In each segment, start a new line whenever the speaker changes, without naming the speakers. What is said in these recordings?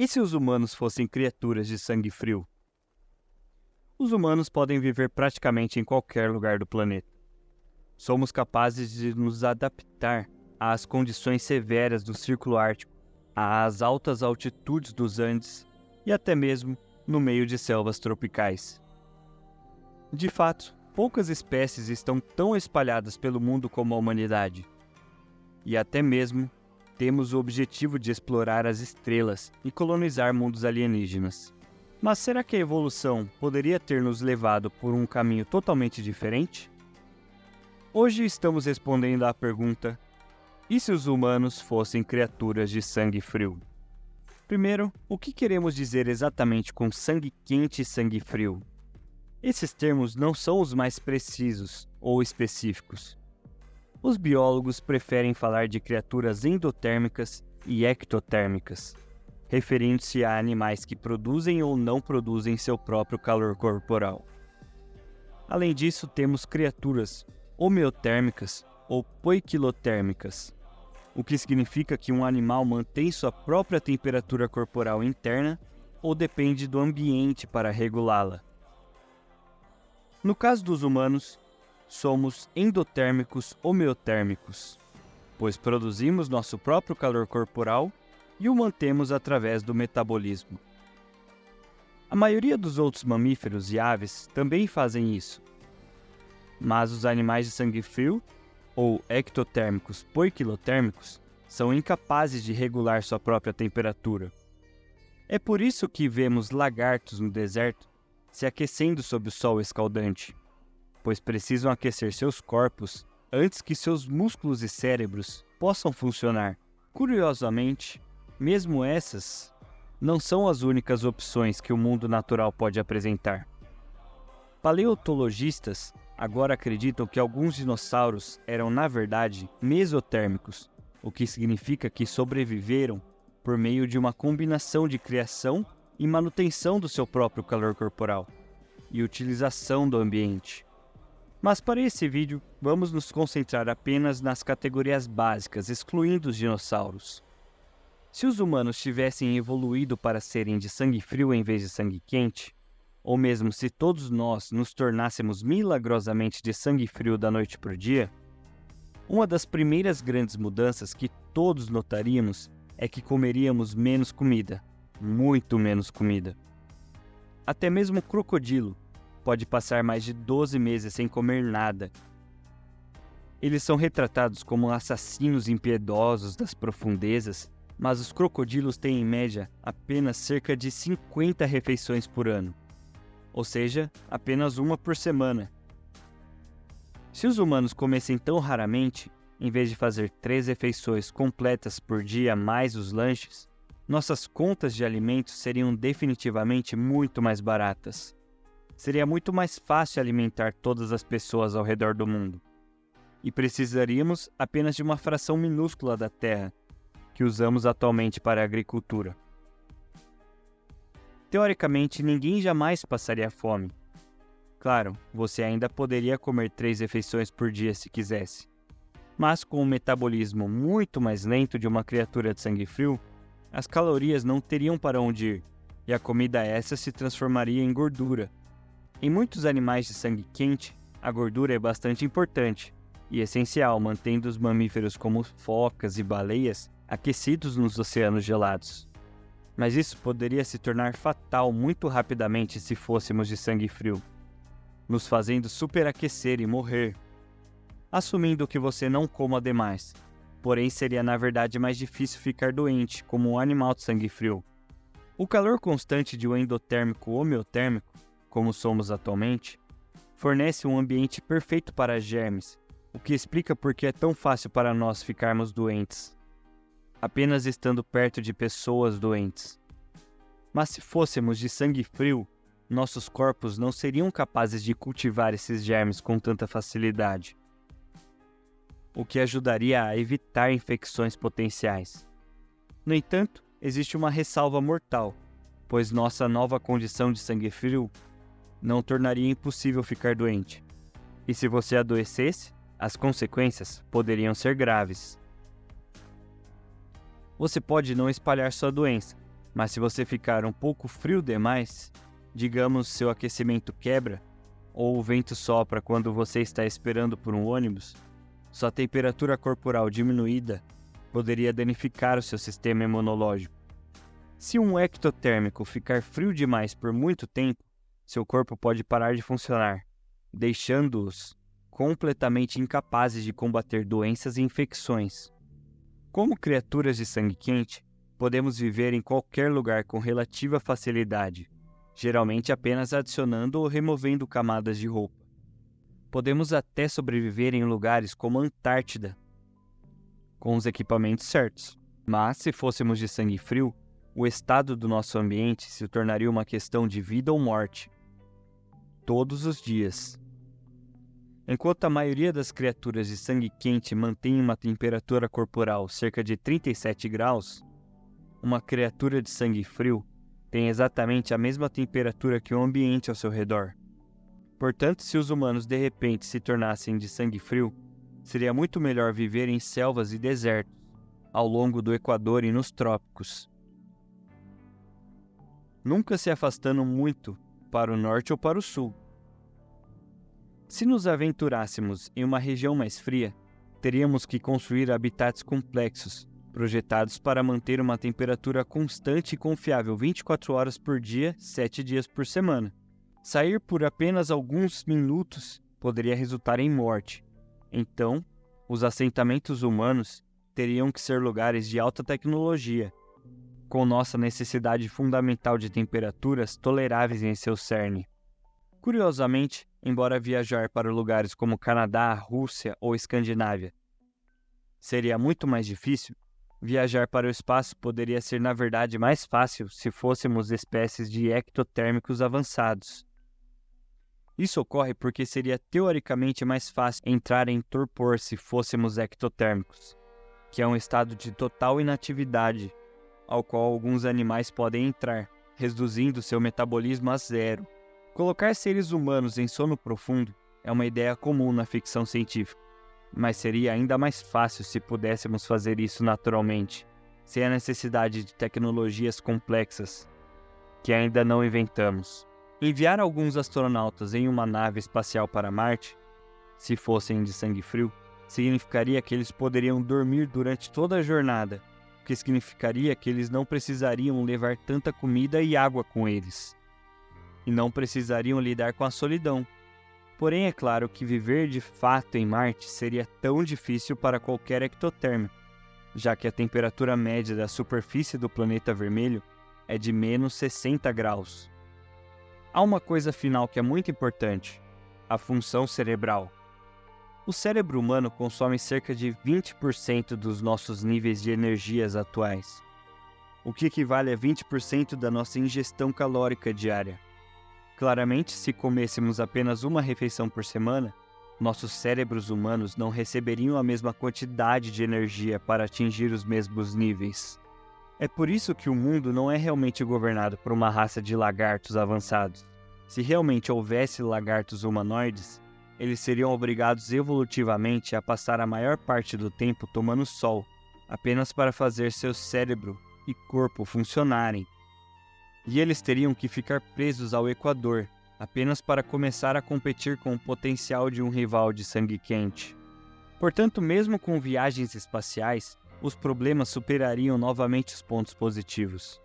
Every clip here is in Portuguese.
E se os humanos fossem criaturas de sangue frio? Os humanos podem viver praticamente em qualquer lugar do planeta. Somos capazes de nos adaptar às condições severas do Círculo Ártico, às altas altitudes dos Andes e até mesmo no meio de selvas tropicais. De fato, poucas espécies estão tão espalhadas pelo mundo como a humanidade. E até mesmo temos o objetivo de explorar as estrelas e colonizar mundos alienígenas. Mas será que a evolução poderia ter nos levado por um caminho totalmente diferente? Hoje estamos respondendo à pergunta: e se os humanos fossem criaturas de sangue frio? Primeiro, o que queremos dizer exatamente com sangue quente e sangue frio? Esses termos não são os mais precisos ou específicos. Os biólogos preferem falar de criaturas endotérmicas e ectotérmicas, referindo-se a animais que produzem ou não produzem seu próprio calor corporal. Além disso, temos criaturas homeotérmicas ou poiquilotérmicas, o que significa que um animal mantém sua própria temperatura corporal interna ou depende do ambiente para regulá-la. No caso dos humanos, somos endotérmicos homeotérmicos, pois produzimos nosso próprio calor corporal e o mantemos através do metabolismo. A maioria dos outros mamíferos e aves também fazem isso, mas os animais de sangue frio, ou ectotérmicos poiquilotérmicos, são incapazes de regular sua própria temperatura. É por isso que vemos lagartos no deserto se aquecendo sob o sol escaldante, pois precisam aquecer seus corpos antes que seus músculos e cérebros possam funcionar. Curiosamente, mesmo essas não são as únicas opções que o mundo natural pode apresentar. Paleontologistas agora acreditam que alguns dinossauros eram, na verdade, mesotérmicos, o que significa que sobreviveram por meio de uma combinação de criação e manutenção do seu próprio calor corporal e utilização do ambiente. Mas para esse vídeo, vamos nos concentrar apenas nas categorias básicas, excluindo os dinossauros. Se os humanos tivessem evoluído para serem de sangue frio em vez de sangue quente, ou mesmo se todos nós nos tornássemos milagrosamente de sangue frio da noite para o dia, uma das primeiras grandes mudanças que todos notaríamos é que comeríamos menos comida, muito menos comida. Até mesmo o crocodilo pode passar mais de 12 meses sem comer nada. Eles são retratados como assassinos impiedosos das profundezas, mas os crocodilos têm em média apenas cerca de 50 refeições por ano, ou seja, apenas uma por semana. Se os humanos comessem tão raramente, em vez de fazer 3 refeições completas por dia mais os lanches, nossas contas de alimentos seriam definitivamente muito mais baratas. Seria muito mais fácil alimentar todas as pessoas ao redor do mundo. E precisaríamos apenas de uma fração minúscula da terra, que usamos atualmente para a agricultura. Teoricamente, ninguém jamais passaria fome. Claro, você ainda poderia comer 3 refeições por dia se quisesse. Mas com o metabolismo muito mais lento de uma criatura de sangue frio, as calorias não teriam para onde ir, e a comida essa se transformaria em gordura. Em muitos animais de sangue quente, a gordura é bastante importante e essencial, mantendo os mamíferos como focas e baleias aquecidos nos oceanos gelados. Mas isso poderia se tornar fatal muito rapidamente se fôssemos de sangue frio, nos fazendo superaquecer e morrer. Assumindo que você não coma demais, porém seria na verdade mais difícil ficar doente como um animal de sangue frio. O calor constante de um endotérmico homeotérmico, como somos atualmente, fornece um ambiente perfeito para germes, o que explica por que é tão fácil para nós ficarmos doentes, apenas estando perto de pessoas doentes. Mas se fôssemos de sangue frio, nossos corpos não seriam capazes de cultivar esses germes com tanta facilidade, o que ajudaria a evitar infecções potenciais. No entanto, existe uma ressalva mortal, pois nossa nova condição de sangue frio não tornaria impossível ficar doente. E se você adoecesse, as consequências poderiam ser graves. Você pode não espalhar sua doença, Mas se você ficar um pouco frio demais, digamos seu aquecimento quebra, ou o vento sopra quando você está esperando por um ônibus, sua temperatura corporal diminuída poderia danificar o seu sistema imunológico. Se um ectotérmico ficar frio demais por muito tempo, seu corpo pode parar de funcionar, deixando-os completamente incapazes de combater doenças e infecções. Como criaturas de sangue quente, podemos viver em qualquer lugar com relativa facilidade, geralmente apenas adicionando ou removendo camadas de roupa. Podemos até sobreviver em lugares como a Antártida, com os equipamentos certos. Mas, se fôssemos de sangue frio, o estado do nosso ambiente se tornaria uma questão de vida ou morte, todos os dias. Enquanto a maioria das criaturas de sangue quente mantém uma temperatura corporal cerca de 37 graus, uma criatura de sangue frio tem exatamente a mesma temperatura que o ambiente ao seu redor. Portanto, se os humanos de repente se tornassem de sangue frio, seria muito melhor viver em selvas e desertos, ao longo do Equador e nos trópicos, nunca se afastando muito para o norte ou para o sul. Se nos aventurássemos em uma região mais fria, teríamos que construir habitats complexos, projetados para manter uma temperatura constante e confiável 24 horas por dia, 7 dias por semana. Sair por apenas alguns minutos poderia resultar em morte. Então, os assentamentos humanos teriam que ser lugares de alta tecnologia, com nossa necessidade fundamental de temperaturas toleráveis em seu cerne. Curiosamente, embora viajar para lugares como Canadá, Rússia ou Escandinávia seria muito mais difícil, viajar para o espaço poderia ser na verdade mais fácil se fôssemos espécies de ectotérmicos avançados. Isso ocorre porque seria teoricamente mais fácil entrar em torpor se fôssemos ectotérmicos, que é um estado de total inatividade, ao qual alguns animais podem entrar, reduzindo seu metabolismo a zero. Colocar seres humanos em sono profundo é uma ideia comum na ficção científica, mas seria ainda mais fácil se pudéssemos fazer isso naturalmente, sem a necessidade de tecnologias complexas que ainda não inventamos. Enviar alguns astronautas em uma nave espacial para Marte, se fossem de sangue frio, significaria que eles poderiam dormir durante toda a jornada, o que significaria que eles não precisariam levar tanta comida e água com eles, e não precisariam lidar com a solidão. Porém, é claro que viver de fato em Marte seria tão difícil para qualquer ectotérmico, já que a temperatura média da superfície do planeta vermelho é de menos 60 graus. Há uma coisa final que é muito importante: a função cerebral. O cérebro humano consome cerca de 20% dos nossos níveis de energias atuais, o que equivale a 20% da nossa ingestão calórica diária. Claramente, se comêssemos apenas uma refeição por semana, nossos cérebros humanos não receberiam a mesma quantidade de energia para atingir os mesmos níveis. É por isso que o mundo não é realmente governado por uma raça de lagartos avançados. Se realmente houvesse lagartos humanoides, eles seriam obrigados evolutivamente a passar a maior parte do tempo tomando sol, apenas para fazer seu cérebro e corpo funcionarem. E eles teriam que ficar presos ao Equador, apenas para começar a competir com o potencial de um rival de sangue quente. Portanto, mesmo com viagens espaciais, os problemas superariam novamente os pontos positivos.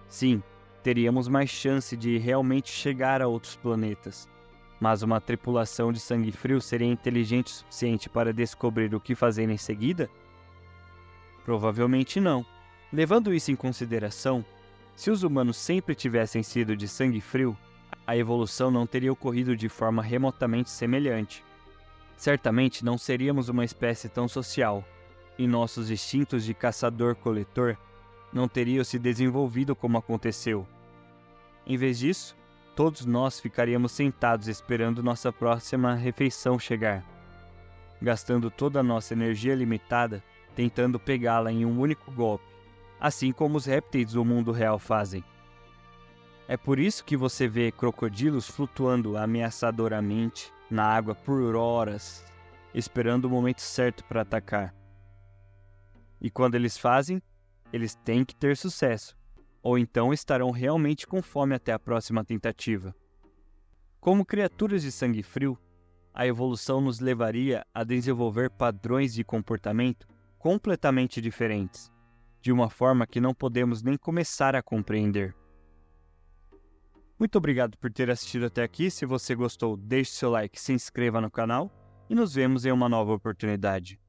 Sim, teríamos mais chance de realmente chegar a outros planetas, mas uma tripulação de sangue frio seria inteligente o suficiente para descobrir o que fazer em seguida? Provavelmente não. Levando isso em consideração, se os humanos sempre tivessem sido de sangue frio, a evolução não teria ocorrido de forma remotamente semelhante. Certamente não seríamos uma espécie tão social, e nossos instintos de caçador-coletor não teriam se desenvolvido como aconteceu. Em vez disso, todos nós ficaríamos sentados esperando nossa próxima refeição chegar, gastando toda a nossa energia limitada tentando pegá-la em um único golpe, assim como os répteis do mundo real fazem. É por isso que você vê crocodilos flutuando ameaçadoramente na água por horas, esperando o momento certo para atacar. E quando eles fazem, eles têm que ter sucesso, ou então estarão realmente com fome até a próxima tentativa. Como criaturas de sangue frio, a evolução nos levaria a desenvolver padrões de comportamento completamente diferentes, de uma forma que não podemos nem começar a compreender. Muito obrigado por ter assistido até aqui. Se você gostou, deixe seu like, se inscreva no canal e nos vemos em uma nova oportunidade.